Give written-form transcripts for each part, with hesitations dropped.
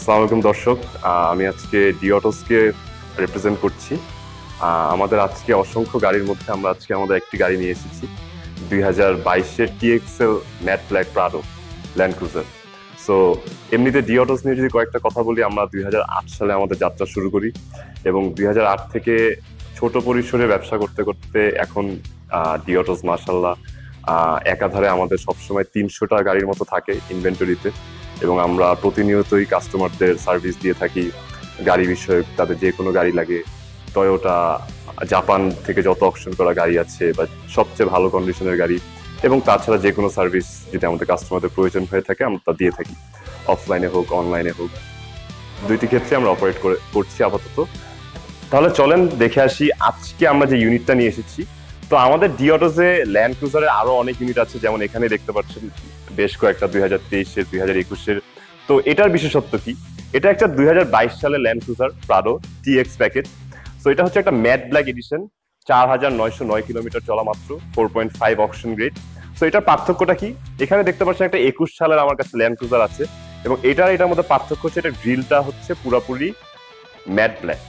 আসসালামু আলাইকুম দর্শক, আমি আজকে ডি অটোসকে রিপ্রেজেন্ট করছি। আমাদের আজকে অসংখ্য গাড়ির মধ্যে আমরা আজকে আমাদের একটি গাড়ি নিয়ে এসেছি, 2022-এর TXL matte black Prado land cruiser. So এমনিতে ডি অটোস নিয়ে যদি কয়েকটা কথা বলি, আমরা 2008 সালে আমাদের যাত্রা শুরু করি এবং 2008 থেকে ছোট পরিসরে ব্যবসা করতে করতে এখন ডি অটোস মাশাআল্লাহ একাধারে আমাদের সবসময় 300টা গাড়ির মতো থাকে ইনভেন্টরিতে, এবং আমরা প্রতিনিয়তই কাস্টমারদের সার্ভিস দিয়ে থাকি গাড়ি বিষয়ক। তাদের যে কোনো গাড়ি লাগে, টয়োটা, জাপান থেকে যত অপশন করা গাড়ি আছে বা সবচেয়ে ভালো কন্ডিশনের গাড়ি, এবং তাছাড়া যে কোনো সার্ভিস যদি আমাদের কাস্টমারদের প্রয়োজন হয়ে থাকে আমরা তা দিয়ে থাকি, অফলাইনে হোক অনলাইনে হোক, দুইটি ক্ষেত্রে আমরা অপারেট করছি আপাতত। তাহলে চলেন দেখে আসি আজকে আমরা যে ইউনিটটা নিয়ে এসেছি। তো আমাদের ডি অটোসে ল্যান্ড ক্রুজারের আরো অনেক ইউনিট আছে, যেমন এখানে দেখতে পাচ্ছেন বেশ কয়েকটা 2023-এর 2021-এর। তো এটার বিশেষত্ব কি? এটা একটা 2022 সালের land cruiser Prado TX package. তো এটা হচ্ছে একটা ম্যাট ব্ল্যাক এডিশন, 4909 কিলোমিটার চলা মাত্র, 4.5 অকশন গ্রেড। তো এটার পার্থক্যটা কি? এখানে দেখতে পাচ্ছেন একটা 21 সালের আমার কাছে ল্যান্ড ক্রুজার আছে, এবং এটার মধ্যে পার্থক্য হচ্ছে এটা গ্রিলটা হচ্ছে পুরোপুরি ম্যাট ব্ল্যাক,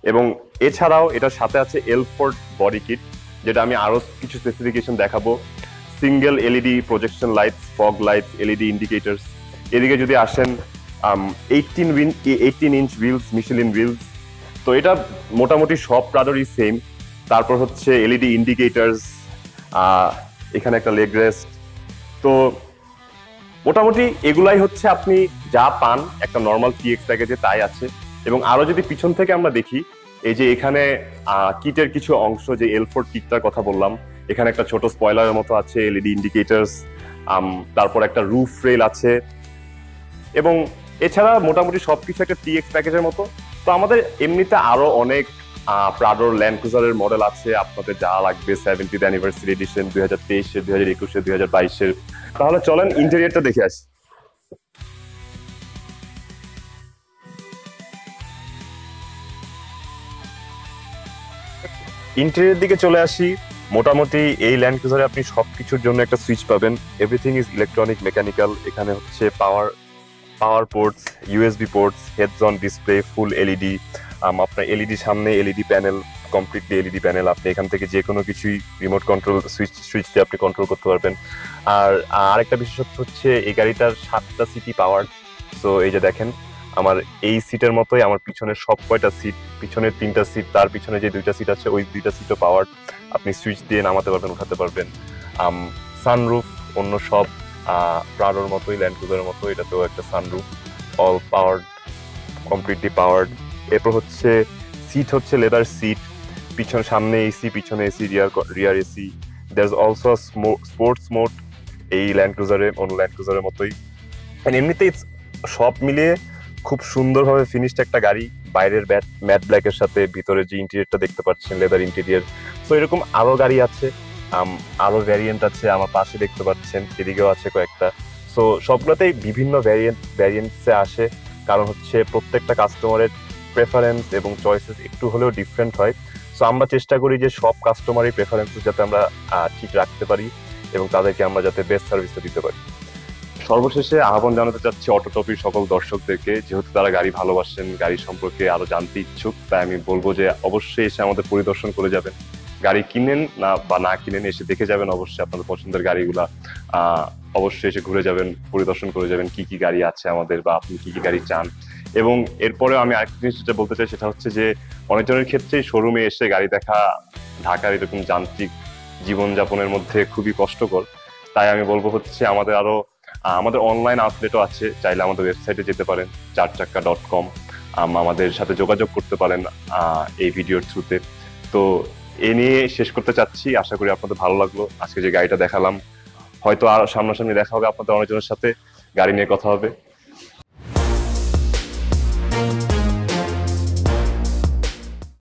এবং এছাড়াও এটার সাথে আছে এলফোর্ড বডি কিট, যেটা আমি আরো কিছু স্পেসিফিকেশন দেখাবো। Single LED projection lights, fog lights, LED indicators. এদিকে যদি আসেন 18 ইঞ্চ হুইলস, মিশেলিন হুইলস। তো এটা মোটামুটি সব প্রাডোরই সেম। তারপর হচ্ছে এলইডি ইন্ডিকেটরস, এখানে একটা লেগ রেস্ট। তো মোটামুটি এগুলাই হচ্ছে আপনি যা পান একটা নর্মাল টিএক্স প্যাকেজে তাই আছে। এবং আরো যদি পিছন থেকে আমরা দেখি, এই যে এখানে কিটের কিছু অংশ, যে এলফোর্ড কিটটার কথা বললাম, এখানে একটা ছোট স্পয়লারের মতো আছে, এলইডি ইন্ডিকেটরস, তারপর একটা রুফ রেল আছে, এবং এছাড়া মোটামুটি সবকিছু একটা টিএক্স প্যাকেজের মতো। তো আমাদের এমনিতে আরো অনেক প্রাডোর ল্যান্ড ক্রুজারের মডেল আছে, আপনাদের যা লাগবে 70th অ্যানিভার্সারি এডিশন, 2023-এর, 2021-এর, 2022-এর। তাহলে চলেন ইন্টেরিয়রটা দেখে আসি। ইন্টেরিয়র দিকে চলে আসি। মোটামুটি এই ল্যান্ড ক্রুজারে আপনি সবকিছুর জন্য একটা সুইচ পাবেন, এভরিথিং ইজ ইলেকট্রনিক মেকানিক্যাল। এখানে হচ্ছে power ports, USB ports, heads on display, full LED. আপনার এলইডি সামনে LED panel, completely LED panel. আপনি এখান থেকে যে কোনো কিছুই রিমোট কন্ট্রোল সুইচ দিয়ে আপনি কন্ট্রোল করতে পারবেন। আর আরেকটা বিশেষত্ব হচ্ছে এই গাড়িটার 7টা সিটি পাওয়ার। সো এই যে দেখেন, আমার এই সিটের মতোই আমার পিছনের সব কয়টা সিট, পিছনের 3টা সিট, তার পিছনে যে 2টা সিট আছে ওই 2টা সিটও পাওয়ার। আপনি সুইচ দিয়ে নামাতে পারবেন, উঠাতে পারবেন। সানরুফ অন্য সব প্রাডোর মতোই, ল্যান্ড ক্রুজারের মতো এটাতেও একটা sunroof, all powered, completely powered. এরপর হচ্ছে সিট হচ্ছে লেদার সিট, পিছনে সামনে এসি, পিছনে AC, rear AC. There is also sports mode এই ল্যান্ড ক্রুজারে, অন্য ল্যান্ড ক্রুজারের মতোই। এমনিতেই সব মিলিয়ে খুব সুন্দরভাবে ফিনিশড একটা গাড়ি, বাইরের ম্যাট ব্ল্যাকের সাথে ভিতরে যে ইন্টেরিয়রটা দেখতে পাচ্ছেন লেদার ইন্টেরিয়র। তো এরকম আরো গাড়ি আছে, আরো ভ্যারিয়েন্ট আছে, আমার পাশে দেখতে পাচ্ছেন, এদিকেও আছে কয়েকটা। সো সবগুলোতেই বিভিন্ন ভ্যারিয়েন্টসে আসে, কারণ হচ্ছে প্রত্যেকটা কাস্টমারের প্রেফারেন্স এবং চয়েসেস একটু হলেও ডিফারেন্ট হয়। সো আমরা চেষ্টা করি যে সব কাস্টমারই প্রেফারেন্সেস যাতে আমরা ঠিক রাখতে পারি এবং তাদেরকে আমরা যাতে বেস্ট সার্ভিসটা দিতে পারি। সর্বশেষে আহ্বান জানাতে চাচ্ছি অটোটপির সকল দর্শকদেরকে, যেহেতু তারা গাড়ি ভালোবাসেন, গাড়ি সম্পর্কে আরো জানতে ইচ্ছুক, তাই আমি বলবো যে অবশ্যই এসে আমাদের পরিদর্শন করে যাবেন। গাড়ি কিনেন বা না কিনেন, এসে দেখে যাবেন অবশ্যই আপনাদের পছন্দের গাড়িগুলা। অবশ্যই এসে ঘুরে যাবেন, পরিদর্শন করে যাবেন কি কি গাড়ি আছে আমাদের, বা আপনি কি কি গাড়ি চান। এবং এরপরেও আমি আরেকটা জিনিস যেটা বলতে চাই, সেটা হচ্ছে যে অনেকজনের ক্ষেত্রেই শোরুমে এসে গাড়ি দেখা ঢাকার এরকম যান্ত্রিক জীবনযাপনের মধ্যে খুবই কষ্টকর। তাই আমি বলবো হচ্ছে আমাদের আরো আমাদের অনলাইন আউটলেটও আছে, চাইলে আমাদের ওয়েবসাইটে যেতে পারেন চারচাক্কা.com, আমাদের সাথে যোগাযোগ করতে পারেন এই ভিডিওর থ্রুতে। তো এ নিয়ে শেষ করতে চাচ্ছি, আশা করি আপনাদের ভালো লাগলো। আজকে যে গাড়িটা দেখালাম, হয়তো আর সামনাসামনি দেখা হবে আপনাদের অনেকজনের সাথে, গাড়ি নিয়ে কথা হবে।